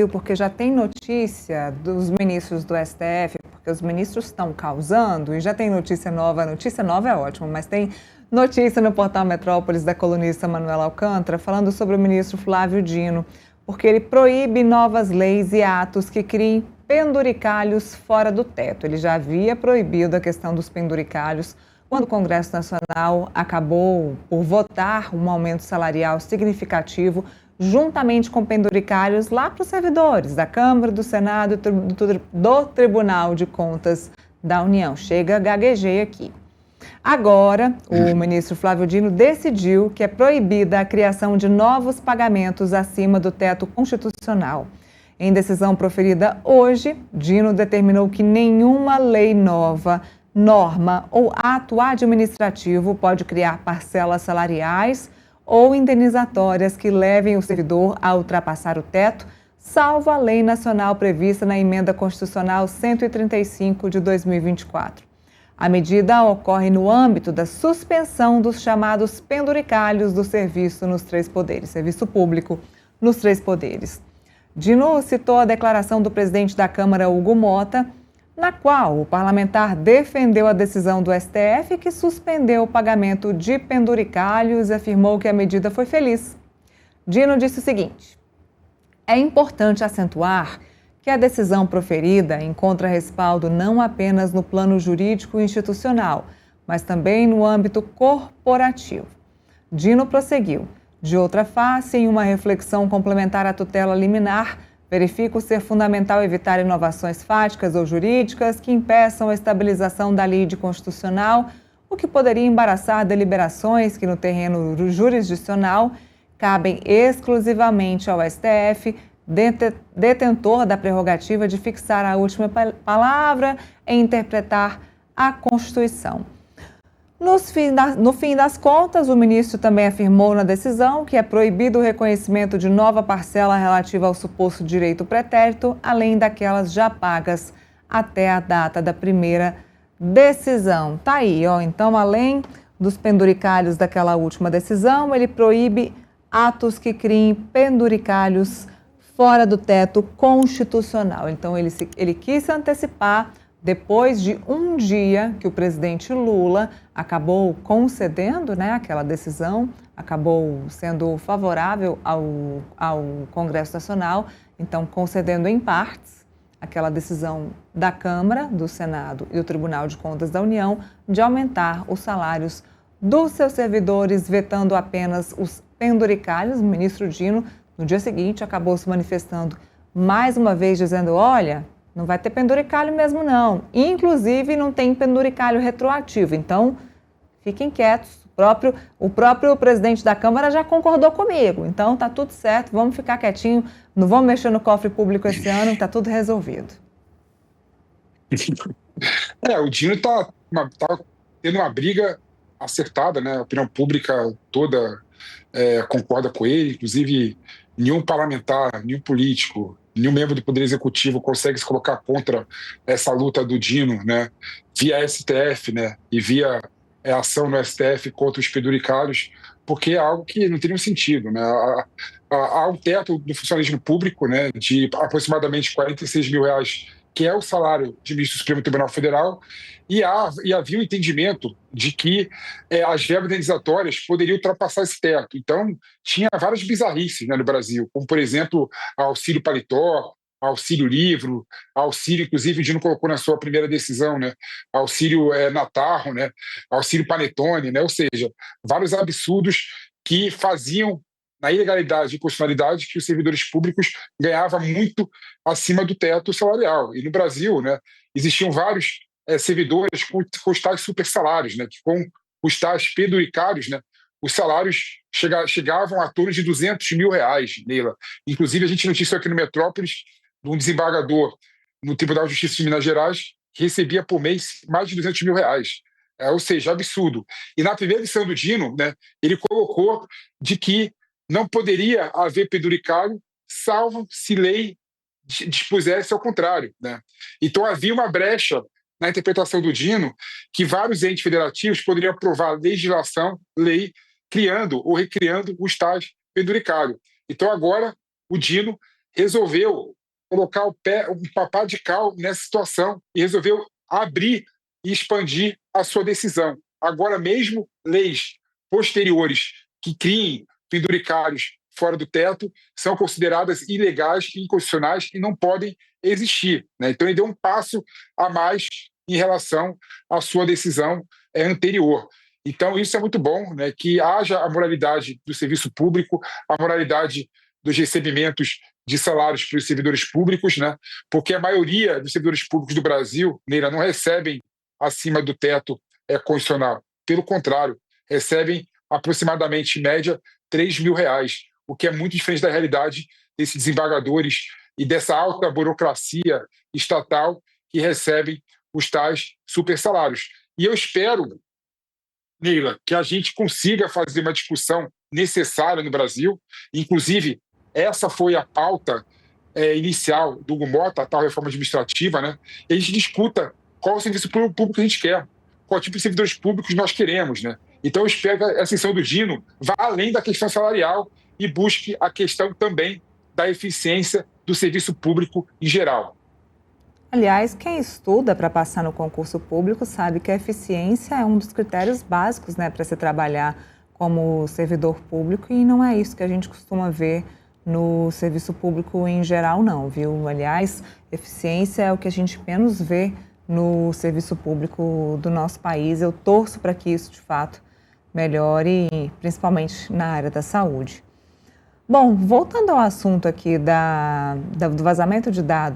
porque já tem notícia dos ministros do STF, porque os ministros estão causando, e já tem notícia nova é ótimo, mas tem notícia no portal Metrópolis da colunista Manuela Alcântara falando sobre o ministro Flávio Dino, porque ele proíbe novas leis e atos que criem penduricalhos fora do teto. Ele já havia proibido a questão dos penduricalhos quando o Congresso Nacional acabou por votar um aumento salarial significativo juntamente com penduricalhos lá para os servidores da Câmara, do Senado e do Tribunal de Contas da União. Chega, gaguejei aqui. Agora, o ministro Flávio Dino decidiu que é proibida a criação de novos pagamentos acima do teto constitucional. Em decisão proferida hoje, Dino determinou que nenhuma lei nova, norma ou ato administrativo pode criar parcelas salariais ou indenizatórias que levem o servidor a ultrapassar o teto, salvo a lei nacional prevista na Emenda Constitucional 135 de 2024. A medida ocorre no âmbito da suspensão dos chamados penduricalhos do serviço nos três poderes, serviço público nos três poderes. Dino citou a declaração do presidente da Câmara, Hugo Mota, na qual o parlamentar defendeu a decisão do STF que suspendeu o pagamento de penduricalhos e afirmou que a medida foi feliz. Dino disse o seguinte: é importante acentuar que a decisão proferida encontra respaldo não apenas no plano jurídico e institucional, mas também no âmbito corporativo. Dino prosseguiu: de outra face, em uma reflexão complementar à tutela liminar, verifico ser fundamental evitar inovações fáticas ou jurídicas que impeçam a estabilização da lide constitucional, o que poderia embaraçar deliberações que, no terreno jurisdicional, cabem exclusivamente ao STF, detentor da prerrogativa de fixar a última palavra e interpretar a Constituição. No fim das contas, o ministro também afirmou na decisão que é proibido o reconhecimento de nova parcela relativa ao suposto direito pretérito, além daquelas já pagas até a data da primeira decisão. Tá aí, ó. Então, além dos penduricalhos daquela última decisão, ele proíbe atos que criem penduricalhos fora do teto constitucional. Então, ele quis se antecipar depois de um dia que o presidente Lula acabou concedendo, aquela decisão, acabou sendo favorável ao Congresso Nacional, então concedendo em partes aquela decisão da Câmara, do Senado e do Tribunal de Contas da União de aumentar os salários dos seus servidores, vetando apenas os penduricalhos. O ministro Dino, no dia seguinte, acabou se manifestando mais uma vez, dizendo: olha, não vai ter penduricalho mesmo não. Inclusive, não tem penduricalho retroativo. Então, fiquem quietos. O próprio presidente da Câmara já concordou comigo. Então, tá tudo certo. Vamos ficar quietinho. Não vamos mexer no cofre público esse ano. Tá tudo resolvido. O Dino tá tendo uma briga acertada, né? A opinião pública toda concorda com ele. Inclusive, nenhum parlamentar, nenhum político, nenhum membro do Poder Executivo consegue se colocar contra essa luta do Dino, né, via STF, né, e via ação no STF contra os penduricalhos, porque é algo que não teria um sentido, né. Há um teto do funcionalismo público, né, de aproximadamente R$46 mil, que é o salário de ministro do Supremo Tribunal Federal, e havia um entendimento de que as verbas indenizatórias poderiam ultrapassar esse teto. Então, tinha várias bizarrices, né, no Brasil, como, por exemplo, auxílio paletó, auxílio livro, auxílio, inclusive, o Dino colocou na sua primeira decisão, né, auxílio Natarro, né, auxílio panetone, né, ou seja, vários absurdos que faziam, na ilegalidade e constitucionalidade, que os servidores públicos ganhavam muito acima do teto salarial. E no Brasil, né, existiam vários servidores com os tais super salários, né, que com os tais penduricários, né, os salários chegavam a torno de R$200 mil, Neila. Inclusive, a gente noticiou aqui no Metrópolis de um desembargador no Tribunal de Justiça de Minas Gerais que recebia por mês mais de R$200 mil. Ou seja, absurdo. E na primeira edição do Dino, né, ele colocou de que não poderia haver penduricalho, salvo se lei dispusesse ao contrário, né? Então havia uma brecha na interpretação do Dino que vários entes federativos poderiam aprovar lei, criando ou recriando o estágio penduricário. Então agora o Dino resolveu colocar um papá de cal nessa situação e resolveu abrir e expandir a sua decisão. Agora, mesmo leis posteriores que criem penduricários fora do teto são consideradas ilegais e inconstitucionais e não podem existir, né? Então, ele deu um passo a mais em relação à sua decisão anterior. Então, isso é muito bom, né? Que haja a moralidade do serviço público, a moralidade dos recebimentos de salários para os servidores públicos, né? Porque a maioria dos servidores públicos do Brasil, Neira, não recebem acima do teto constitucional. Pelo contrário, recebem aproximadamente, em média, R$ 3.000, o que é muito diferente da realidade desses desembargadores e dessa alta burocracia estatal que recebem os tais super salários. E eu espero, Neila, que a gente consiga fazer uma discussão necessária no Brasil. Inclusive, essa foi a pauta inicial do Hugo Mota, a tal reforma administrativa, né? E a gente discuta qual o serviço público que a gente quer, qual tipo de servidores públicos nós queremos, né? Então, eu espero que a ascensão do Dino vá além da questão salarial e busque a questão também da eficiência do serviço público em geral. Aliás, quem estuda para passar no concurso público sabe que a eficiência é um dos critérios básicos, né, para se trabalhar como servidor público, e não é isso que a gente costuma ver no serviço público em geral, não, viu? Aliás, eficiência é o que a gente menos vê no serviço público do nosso país. Eu torço para que isso, de fato, melhore, principalmente na área da saúde. Bom, voltando ao assunto aqui do vazamento de dados